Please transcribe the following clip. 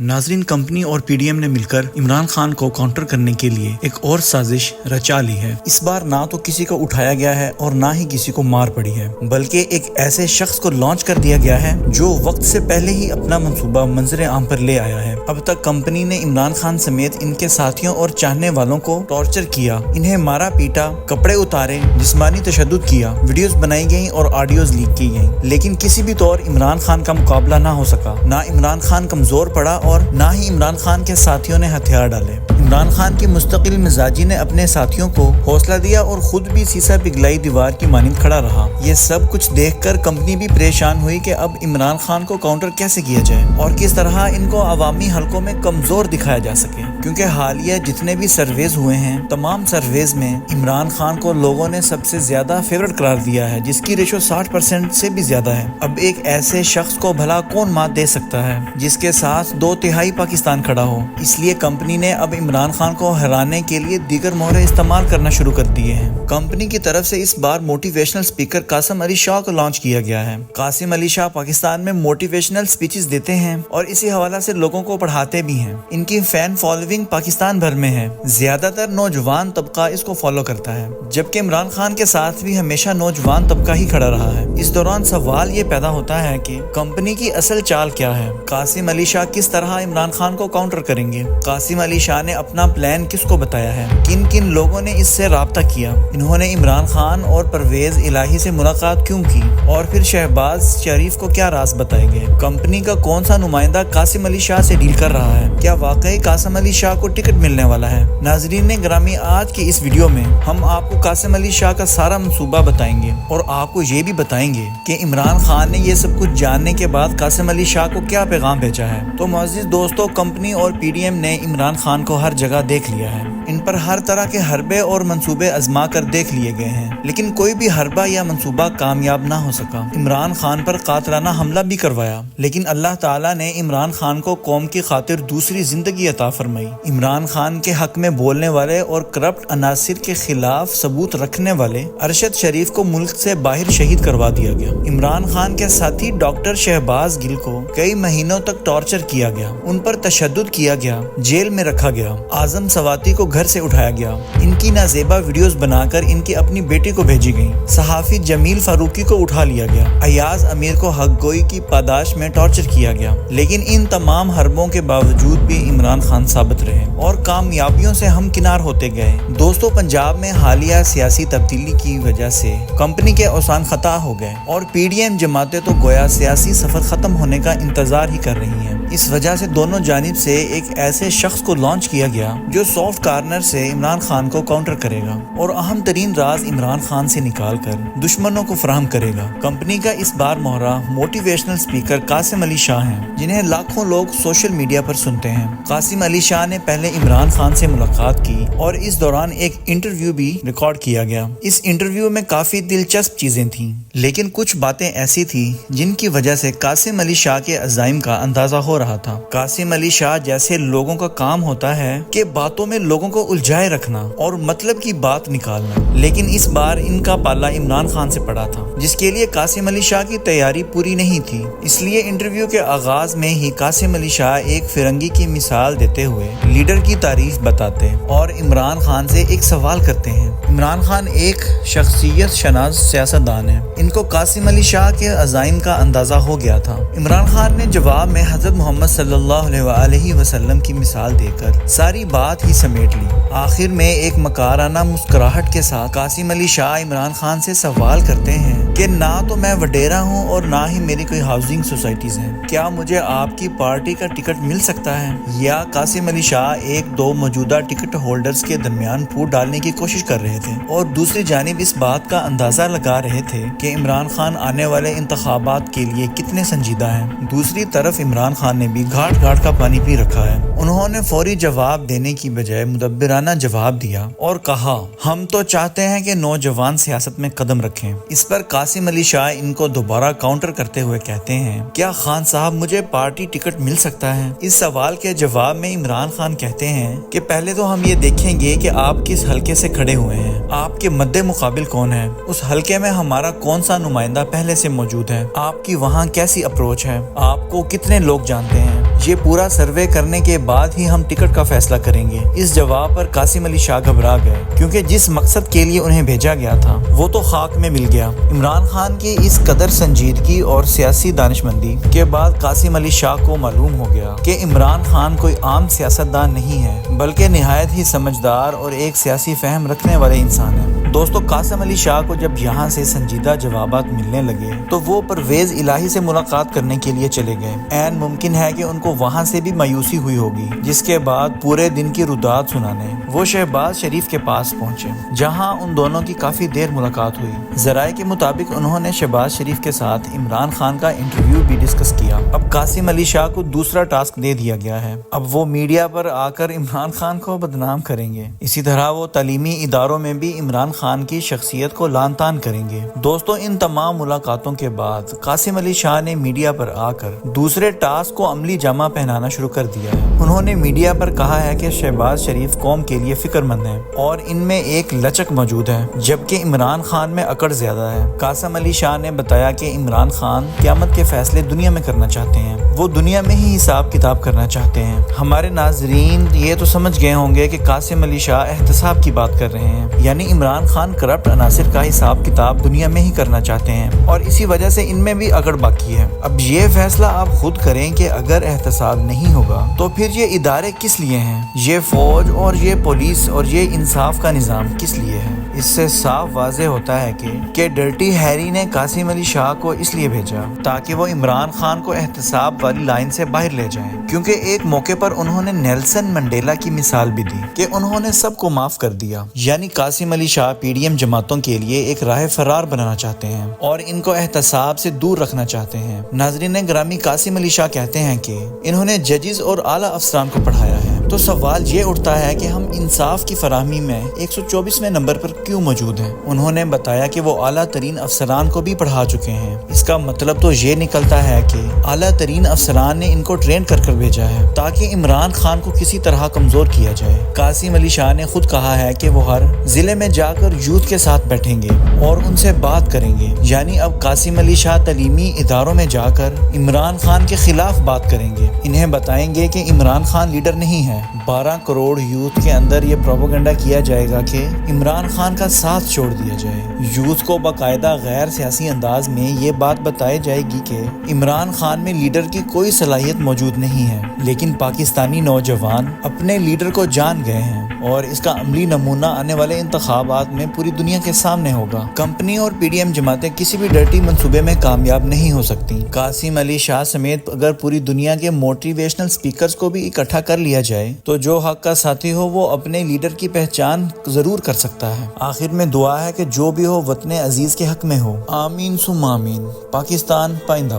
ناظرین، کمپنی اور P D M نے مل کر عمران خان کو کاؤنٹر کرنے کے لیے ایک اور سازش رچا لی ہے۔ اس بار نہ تو کسی کو اٹھایا گیا ہے اور نہ ہی کسی کو مار پڑی ہے، بلکہ ایک ایسے شخص کو لانچ کر دیا گیا ہے جو وقت سے پہلے ہی اپنا منصوبہ منظر عام پر لے آیا ہے۔ اب تک کمپنی نے عمران خان سمیت ان کے ساتھیوں اور چاہنے والوں کو ٹارچر کیا، انہیں مارا پیٹا، کپڑے اتارے، جسمانی تشدد کیا، ویڈیوز بنائی گئیں اور آڈیوز لیک کی گئیں، لیکن کسی بھی طور عمران خان کا مقابلہ نہ ہو سکا۔ نہ عمران خان کمزور پڑا اور نہ ہی عمران خان کے ساتھیوں نے ہتھیار ڈالے۔ عمران خان کی مستقل مزاجی نے اپنے ساتھیوں کو حوصلہ دیا اور خود بھی سیسا پگھلائی دیوار کی مانند کھڑا رہا۔ یہ سب کچھ دیکھ کر کمپنی بھی پریشان ہوئی کہ اب عمران خان کو کاؤنٹر کیسے کیا جائے اور کس طرح ان کو عوامی حلقوں میں کمزور دکھایا جا سکے، کیونکہ حالیہ جتنے بھی سرویز ہوئے ہیں تمام سرویز میں عمران خان کو لوگوں نے سب سے زیادہ فیورٹ قرار دیا ہے، جس کی ریشو 60% سے بھی زیادہ ہے۔ اب ایک ایسے شخص کو بھلا کون مات دے سکتا ہے جس کے ساتھ 2/3 پاکستان کھڑا ہو؟ اس لیے کمپنی نے اب عمران خان کو ہرانے کے لیے دیگر مہرے استعمال کرنا شروع کر دیے ہیں۔ کمپنی کی طرف سے اس بار موٹیویشنل اسپیکر قاسم علی شاہ کو لانچ کیا گیا ہے۔ قاسم علی شاہ پاکستان میں موٹیویشنل اسپیچز دیتے ہیں اور اسی حوالے سے لوگوں کو پڑھاتے بھی ہیں۔ ان کی فین فالوئنگ پاکستان بھر میں ہے، زیادہ تر نوجوان طبقہ اس کو فالو کرتا ہے، جبکہ عمران خان کے ساتھ بھی ہمیشہ نوجوان طبقہ ہی کھڑا رہا ہے۔ اس دوران سوال یہ پیدا ہوتا ہے کہ کمپنی کی اصل چال کیا ہے؟ قاسم علی شاہ کس طرح عمران خان کو کاؤنٹر کریں گے؟ قاسم علی شاہ نے اپنا پلان کس کو بتایا ہے؟ کن کن لوگوں نے اس سے رابطہ کیا؟ انہوں نے عمران خان اور پرویز الہی سے ملاقات کیوں کی؟ اور پھر شہباز شریف کو کیا راز بتائے گئے؟ کمپنی کا کون سا نمائندہ قاسم علی شاہ سے ڈیل کر رہا ہے؟ کیا واقعی قاسم علی شاہ کو ٹکٹ ملنے والا ہے؟ ناظرین گرامی، آج کی اس ویڈیو میں ہم آپ کو قاسم علی شاہ کا سارا منصوبہ بتائیں گے اور آپ کو یہ بھی بتائیں گے کہ عمران خان نے یہ سب کچھ جاننے کے بعد قاسم علی شاہ کو کیا پیغام بھیجا ہے۔ تو معزز دوستو، کمپنی اور پی ڈی ایم نے عمران خان کو ہر جگہ دیکھ لیا ہے۔ ان پر ہر طرح کے حربے اور منصوبے آزما کر دیکھ لیے گئے ہیں، لیکن کوئی بھی حربہ یا منصوبہ کامیاب نہ ہو سکا۔ عمران خان پر قاتلانہ حملہ بھی کروایا، لیکن اللہ تعالیٰ نے عمران خان کو قوم کی خاطر دوسری زندگی عطا فرمائی۔ عمران خان کے حق میں بولنے والے اور کرپٹ عناصر کے خلاف ثبوت رکھنے والے ارشد شریف کو ملک سے باہر شہید کروا دیا گیا۔ عمران خان کے ساتھی ڈاکٹر شہباز گل کو کئی مہینوں تک ٹارچر کیا گیا، ان پر تشدد کیا گیا، جیل میں رکھا گیا۔ اعظم سواتی کو گھر سے اٹھایا گیا، ان کی نازیبا ویڈیوز بنا کر ان کی اپنی بیٹی کو بھیجی گئیں۔ صحافی جمیل فاروقی کو اٹھا لیا گیا، ایاز امیر کو حق گوئی کی پاداش میں ٹارچر کیا گیا، لیکن ان تمام حربوں کے باوجود بھی عمران خان ثابت رہے اور کامیابیوں سے ہمکنار ہوتے گئے۔ دوستو، پنجاب میں حالیہ سیاسی تبدیلی کی وجہ سے کمپنی کے اوسان خطا ہو گئے اور پی ڈی ایم جماعتیں تو گویا سیاسی سفر ختم ہونے کا انتظار ہی کر رہی ہیں۔ اس وجہ سے دونوں جانب سے ایک ایسے شخص کو لانچ کیا گیا جو سافٹ کارنر سے عمران خان کو کاؤنٹر کرے گا اور اہم ترین راز عمران خان سے نکال کر دشمنوں کو فراہم کرے گا۔ کمپنی کا اس بار مہرہ موٹیویشنل اسپیکر قاسم علی شاہ ہیں، جنہیں لاکھوں لوگ سوشل میڈیا پر سنتے ہیں۔ قاسم علی شاہ نے پہلے عمران خان سے ملاقات کی اور اس دوران ایک انٹرویو بھی ریکارڈ کیا گیا۔ اس انٹرویو میں کافی دلچسپ چیزیں تھیں، لیکن کچھ باتیں ایسی تھیں جن کی وجہ سے قاسم علی شاہ کے عزائم کا اندازہ ہو رہا تھا۔ قاسم علی شاہ جیسے لوگوں کا کام ہوتا ہے کہ باتوں میں لوگوں کو الجھائے رکھنا اور مطلب کی بات نکالنا، لیکن اس بار ان کا پالا عمران خان سے پڑا تھا، جس کے لیے قاسم علی شاہ کی تیاری پوری نہیں تھی۔ اس لیے انٹرویو کے آغاز میں ہی قاسم علی شاہ ایک فرنگی کی مثال دیتے ہوئے لیڈر کی تعریف بتاتے اور عمران خان سے ایک سوال کرتے ہیں۔ عمران خان ایک شخصیت شناس سیاستدان ہے، ان کو قاسم علی شاہ کے عزائم کا اندازہ ہو گیا تھا۔ عمران خان نے جواب میں حضرت محمد صلی اللہ علیہ وسلم کی مثال دے کر ساری بات ہی سمیٹ لی۔ آخر میں ایک مکارانہ مسکراہٹ کے ساتھ قاسم علی شاہ عمران خان سے سوال کرتے ہیں کہ نہ تو میں وڈیرا ہوں اور نہ ہی میری کوئی ہاؤسنگ سوسائٹیز ہیں، کیا مجھے آپ کی پارٹی کا ٹکٹ مل سکتا ہے؟ یا قاسم علی شاہ ایک دو موجودہ ٹکٹ ہولڈرز کے درمیان پھوٹ ڈالنے کی کوشش کر رہے تھے اور دوسری جانب اس بات کا اندازہ لگا رہے تھے کہ عمران خان آنے والے انتخابات کے لیے کتنے سنجیدہ ہیں۔ دوسری طرف عمران خان نے بھی گھاٹ گھاٹ کا پانی پی رکھا ہے۔ انہوں نے فوری جواب دینے کی بجائے مدبرانہ جواب دیا اور کہا، ہم تو چاہتے ہیں کہ نوجوان سیاست میں قدم رکھیں۔ اس پر قاسم علی شاہ ان کو دوبارہ کاؤنٹر کرتے ہوئے کہتے ہیں، کیا خان صاحب مجھے پارٹی ٹکٹ مل سکتا ہے؟ اس سوال کے جواب میں عمران خان کہتے ہیں کہ پہلے تو ہم یہ دیکھیں گے کہ آپ کس حلقے سے کھڑے ہوئے ہیں، آپ کے مد مقابل کون ہے، اس حلقے میں ہمارا کون سا نمائندہ پہلے سے موجود ہے، آپ کی وہاں کیسی اپروچ ہے، آپ کو کتنے لوگ جانتے ہیں، یہ پورا سروے کرنے کے بعد ہی ہم ٹکٹ کا فیصلہ کریں گے۔ اس جواب پر قاسم علی شاہ گھبرا گئے، کیونکہ جس مقصد کے لیے انہیں بھیجا گیا تھا وہ تو خاک میں مل گیا۔ عمران خان کی اس قدر سنجیدگی اور سیاسی دانشمندی کے بعد قاسم علی شاہ کو معلوم ہو گیا کہ عمران خان کوئی عام سیاستدان نہیں ہے، بلکہ نہایت ہی سمجھدار اور ایک سیاسی فہم رکھنے والے انسان ہے۔ دوستو، قاسم علی شاہ کو جب یہاں سے سنجیدہ جوابات ملنے لگے تو وہ پرویز الہی سے ملاقات کرنے کے لیے چلے گئے۔ عین ممکن ہے کہ ان کو وہاں سے بھی مایوسی ہوئی ہوگی، جس کے بعد پورے دن کی رداد سنانے وہ شہباز شریف کے پاس پہنچے، جہاں ان دونوں کی کافی دیر ملاقات ہوئی۔ ذرائع کے مطابق انہوں نے شہباز شریف کے ساتھ عمران خان کا انٹرویو بھی ڈسکس کیا۔ اب قاسم علی شاہ کو دوسرا ٹاسک دے دیا گیا ہے، اب وہ میڈیا پر آ کر عمران خان کو بدنام کریں گے۔ اسی طرح وہ تعلیمی اداروں میں بھی عمران خان کی شخصیت کو لان تان کریں گے۔ دوستو، ان تمام ملاقاتوں کے بعد قاسم علی شاہ نے میڈیا پر آ کر دوسرے ٹاسک کو عملی جامہ پہنانا شروع کر دیا ہے۔ انہوں نے میڈیا پر کہا ہے کہ شہباز شریف قوم کے لیے فکر مند ہیں اور ان میں ایک لچک موجود ہے، جبکہ عمران خان میں اکڑ زیادہ ہے۔ قاسم علی شاہ نے بتایا کہ عمران خان قیامت کے فیصلے دنیا میں کرنا چاہتے ہیں، وہ دنیا میں ہی حساب کتاب کرنا چاہتے ہیں۔ ہمارے ناظرین یہ تو سمجھ گئے ہوں گے کہ قاسم علی شاہ احتساب کی بات کر رہے ہیں، یعنی عمران خان کرپٹ عناصر کا حساب کتاب دنیا میں ہی کرنا چاہتے ہیں، اور اسی وجہ سے ان میں بھی اکڑ باقی ہے۔ اب یہ فیصلہ آپ خود کریں کہ اگر احتساب نہیں ہوگا تو پھر یہ ادارے کس لیے ہیں؟ یہ فوج اور یہ پولیس اور یہ انصاف کا نظام کس لیے ہے؟ اس سے صاف واضح ہوتا ہے کہ ڈرٹی ہیری نے قاسم علی شاہ کو اس لیے بھیجا تاکہ وہ عمران خان کو احتساب والی لائن سے باہر لے جائیں، کیونکہ ایک موقع پر انہوں نے نیلسن منڈیلا کی مثال بھی دی کہ انہوں نے سب کو معاف کر دیا۔ یعنی Qasim Ali Shah P D M جماعتوں کے لیے ایک راہ فرار بنانا چاہتے ہیں اور ان کو احتساب سے دور رکھنا چاہتے ہیں۔ ناظرین گرامی، قاسم علی شاہ کہتے ہیں کہ انہوں نے ججز اور اعلیٰ افسران کو پڑھایا ہے، تو سوال یہ اٹھتا ہے کہ ہم انصاف کی فراہمی میں 124ویں نمبر پر کیوں موجود ہیں؟ انہوں نے بتایا کہ وہ اعلیٰ ترین افسران کو بھی پڑھا چکے ہیں۔ اس کا مطلب تو یہ نکلتا ہے کہ اعلیٰ ترین افسران نے ان کو ٹرین کر بھیجا ہے تاکہ عمران خان کو کسی طرح کمزور کیا جائے۔ قاسم علی شاہ نے خود کہا ہے کہ وہ ہر ضلع میں جا کر یوتھ کے ساتھ بیٹھیں گے اور ان سے بات کریں گے۔ یعنی اب قاسم علی شاہ تعلیمی اداروں میں جا کر عمران خان کے خلاف بات کریں گے، انہیں بتائیں گے کہ عمران خان لیڈر نہیں ہے۔ 12 کروڑ یوتھ کے اندر یہ پروپیگنڈا کیا جائے گا کہ عمران خان کا ساتھ چھوڑ دیا جائے۔ یوتھ کو باقاعدہ غیر سیاسی انداز میں یہ بات بتائی جائے گی کہ عمران خان میں لیڈر کی کوئی صلاحیت موجود نہیں ہے، لیکن پاکستانی نوجوان اپنے لیڈر کو جان گئے ہیں اور اس کا عملی نمونہ آنے والے انتخابات میں پوری دنیا کے سامنے ہوگا۔ کمپنی اور پی ڈی ایم جماعتیں کسی بھی ڈرٹی منصوبے میں کامیاب نہیں ہو سکتی۔ قاسم علی شاہ سمیت اگر پوری دنیا کے موٹیویشنل سپیکرز کو بھی اکٹھا کر لیا جائے تو جو حق کا ساتھی ہو وہ اپنے لیڈر کی پہچان ضرور کر سکتا ہے۔ آخر میں دعا ہے کہ جو بھی ہو وطن عزیز کے حق میں ہو۔ آمین ثم آمین۔ پاکستان پائندہ باد۔